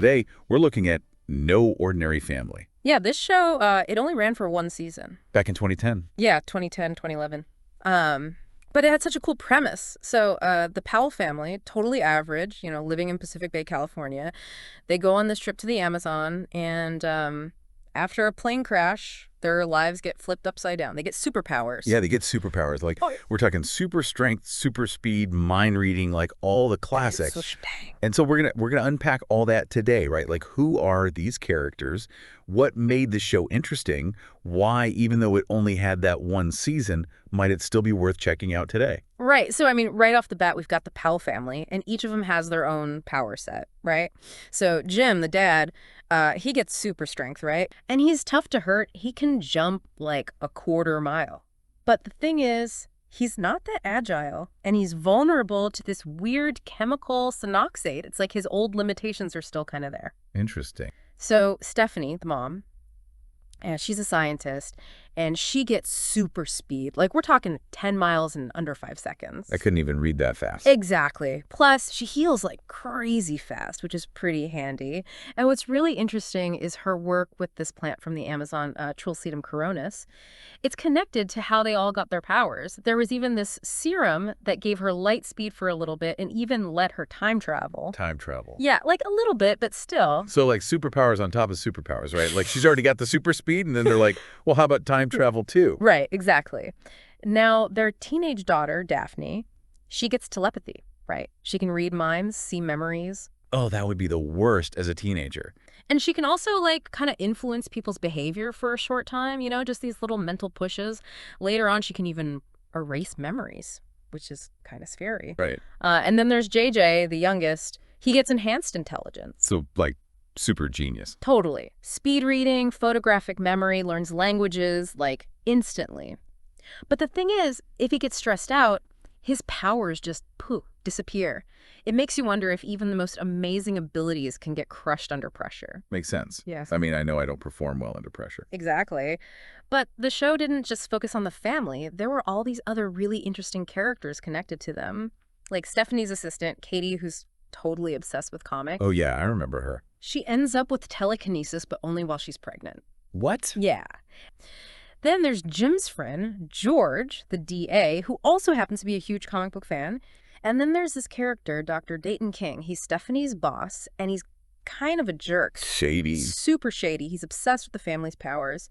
today, we're looking at No Ordinary Family. Yeah, this show, it only ran for one season. Back in 2010. Yeah, 2010, 2011. But it had such a cool premise. So the Powell family, totally average, living in Pacific Bay, California. They go on this trip to the Amazon, and after a plane crash, their lives get flipped upside down. They get superpowers. Yeah, they get superpowers. We're talking super strength, super speed, mind reading, like all the classics. So dang. And so we're gonna unpack all that today, right? Like, who are these characters? What made the show interesting? Why, even though it only had that one season, might it still be worth checking out today? Right. So, I mean, right off the bat, we've got the Powell family, and each of them has their own power set, right? So Jim, the dad, he gets super strength, right? And he's tough to hurt. He can jump like a quarter mile. But the thing is, he's not that agile, and he's vulnerable to this weird chemical synoxate. It's like his old limitations are still kind of there. Interesting. So Stephanie, the mom, she's a scientist, and she gets super speed. Like, we're talking 10 miles in under 5 seconds. I couldn't even read that fast. Exactly. Plus, she heals like crazy fast, which is pretty handy. And what's really interesting is her work with this plant from the Amazon, Trilcetum coronis. It's connected to how they all got their powers. There was even this serum that gave her light speed for a little bit and even let her time travel. Time travel. Yeah, like a little bit, but still. So like superpowers on top of superpowers, right? Like she's already got the super speed, and then they're like, well, how about time travel too? Right, exactly. Now, their teenage daughter, Daphne, she gets telepathy, right? She can read minds, see memories. Oh, that would be the worst as a teenager. And she can also, like, kind of influence people's behavior for a short time, just these little mental pushes. Later on, she can even erase memories, which is kind of scary. Right. And then there's JJ, the youngest. He gets enhanced intelligence. So, like, super genius. Totally. Speed reading, photographic memory, learns languages, like, instantly. But the thing is, if he gets stressed out, his powers just, disappear. It makes you wonder if even the most amazing abilities can get crushed under pressure. Makes sense. Yes. I mean, I know I don't perform well under pressure. Exactly. But the show didn't just focus on the family. There were all these other really interesting characters connected to them. Like Stephanie's assistant, Katie, who's totally obsessed with comics. Oh, yeah, I remember her. She ends up with telekinesis, but only while she's pregnant. What? Yeah. Then there's Jim's friend, George, the DA, who also happens to be a huge comic book fan. And then there's this character, Dr. Dayton King. He's Stephanie's boss, and he's kind of a jerk. Shady. Super shady. He's obsessed with the family's powers.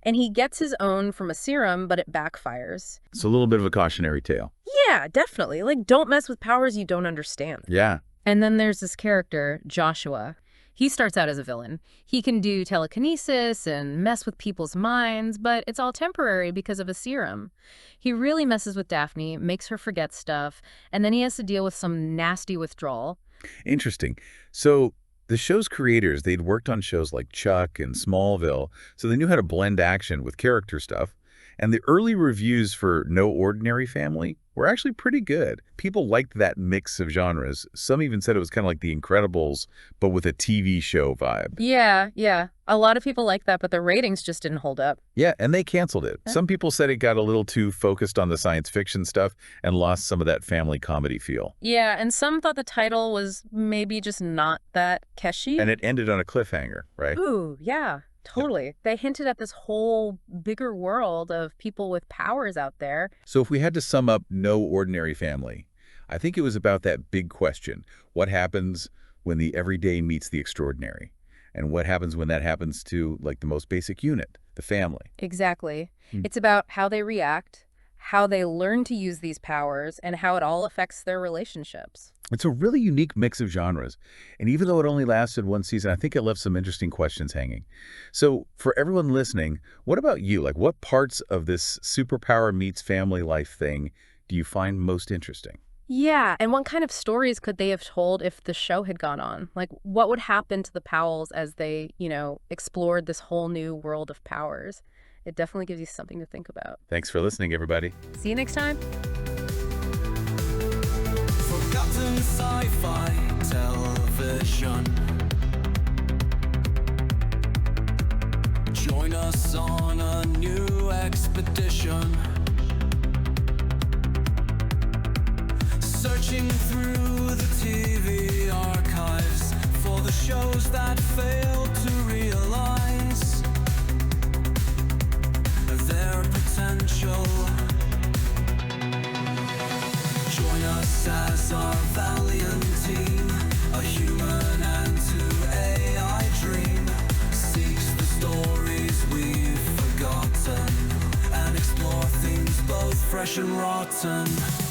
And he gets his own from a serum, but it backfires. It's a little bit of a cautionary tale. Yeah, definitely. Like, don't mess with powers you don't understand. Yeah. And then there's this character, Joshua. He starts out as a villain. He can do telekinesis and mess with people's minds, but it's all temporary because of a serum. He really messes with Daphne, makes her forget stuff, and then he has to deal with some nasty withdrawal. Interesting. So the show's creators, they'd worked on shows like Chuck and Smallville, so they knew how to blend action with character stuff. And the early reviews for No Ordinary Family were actually pretty good. People liked that mix of genres. Some even said it was kind of like The Incredibles, but with a TV show vibe. Yeah. A lot of people like that, but the ratings just didn't hold up. Yeah, and they canceled it. Some people said it got a little too focused on the science fiction stuff and lost some of that family comedy feel. Yeah, and some thought the title was maybe just not that catchy. And it ended on a cliffhanger, right? Ooh, yeah. Totally. They hinted at this whole bigger world of people with powers out there. So if we had to sum up No Ordinary Family, I think it was about that big question. What happens when the everyday meets the extraordinary? And what happens when that happens to, like, the most basic unit, the family? Exactly. It's about how they react, how they learn to use these powers, and how it all affects their relationships. It's a really unique mix of genres. And even though it only lasted one season, I think it left some interesting questions hanging. So for everyone listening, what about you? Like, what parts of this superpower meets family life thing do you find most interesting? Yeah, and what kind of stories could they have told if the show had gone on? Like, what would happen to the Powells as they, explored this whole new world of powers? It definitely gives you something to think about. Thanks for listening, everybody. See you next time. Forgotten sci-fi television. Join us on a new expedition. Searching through the TV archives for the show shows that fail to realize their potential. Join us as our valiant team, a human and to AI dream seeks the stories we've forgotten and explore themes both fresh and rotten.